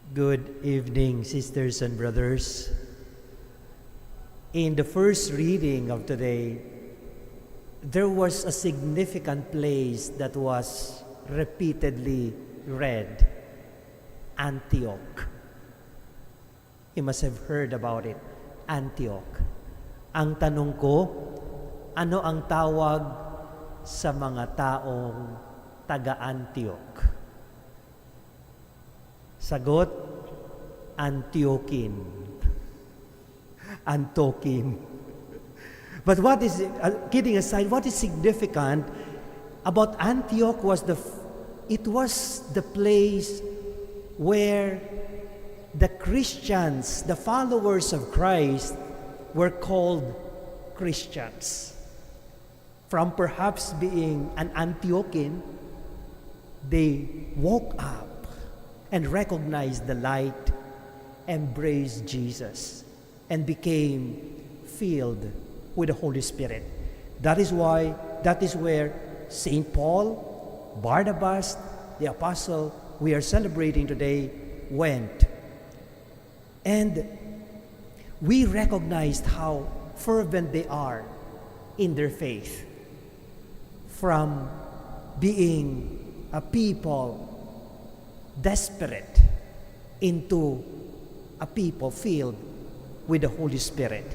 Good evening, sisters and brothers. In the first reading of today, there was a significant place that was repeatedly read, Antioch. You must have heard about it, Antioch. Ang tanong ko, ano ang tawag sa mga taong taga-Antioch? Sagot, Antiokin. Antokin. But what is, kidding aside, what is significant about Antioch was it was the place where the Christians, the followers of Christ, were called Christians. From perhaps being an Antiochian, they woke up and recognized the light, embraced Jesus, and became filled with the Holy Spirit. That is where St. Paul, Barnabas, the apostle we are celebrating today, went. And we recognized how fervent they are in their faith, from being a people desperate into a people filled with the Holy Spirit.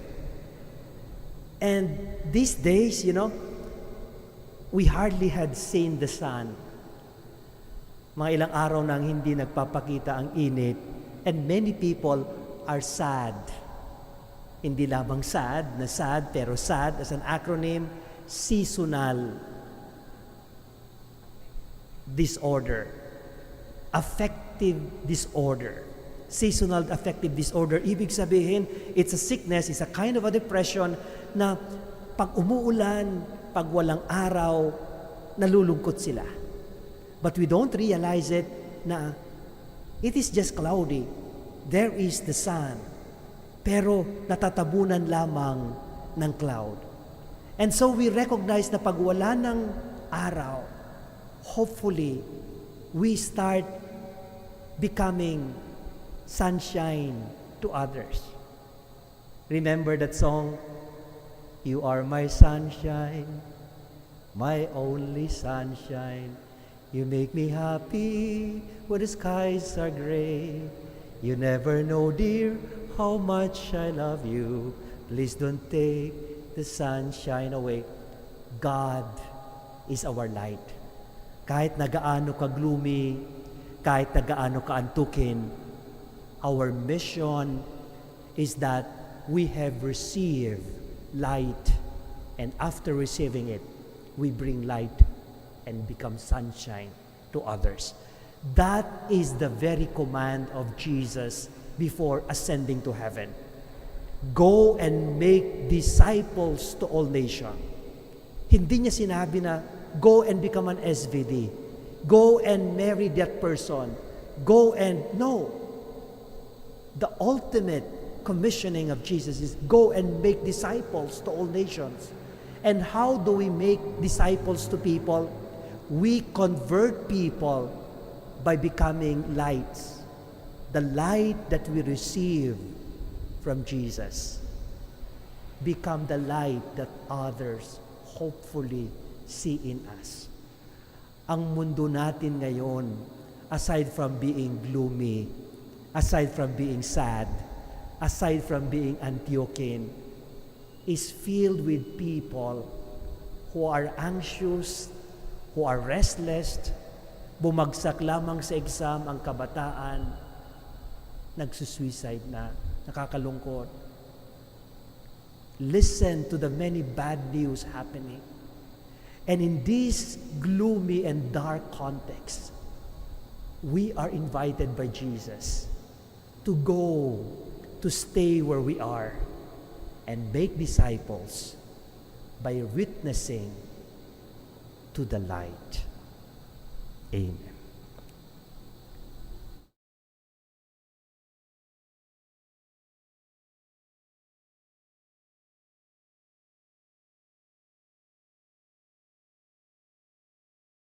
And these days, we hardly had seen the sun. Mga ilang araw nang hindi nagpapakita ang init, and many people are sad. Hindi lamang sad, pero sad as an acronym, seasonal disorder, affective disorder. Seasonal affective disorder, ibig sabihin, it's a sickness, it's a kind of a depression na pag umuulan, pag walang araw, nalulungkot sila. But we don't realize it na it is just cloudy. There is the sun. Pero natatabunan lamang ng cloud. And so we recognize na pag wala ng araw, hopefully, we start becoming sunshine to others. Remember that song, "You are my sunshine, my only sunshine. You make me happy when the skies are gray. You never know, dear, how much I love you. Please don't take the sunshine away." God is our light. Kahit nagaano ka gloomy, kahit nagaano ka antukin, our mission is that we have received light, and after receiving it, we bring light and become sunshine to others. That is the very command of Jesus before ascending to heaven. Go and make disciples to all nations. Hindi niya sinabi na, go and become an SVD. Go and marry that person. No. The ultimate commissioning of Jesus is go and make disciples to all nations. And how do we make disciples to people? We convert people by becoming lights. The light that we receive from Jesus. Become the light that others hopefully see in us. Ang mundo natin ngayon, aside from being gloomy, aside from being sad, aside from being Antiochian, is filled with people who are anxious, who are restless, bumagsak lamang sa exam ang kabataan, nagsusuicide na, nakakalungkot. Listen to the many bad news happening. And in this gloomy and dark context, we are invited by Jesus to go, to stay where we are, and make disciples by witnessing to the light. Amen.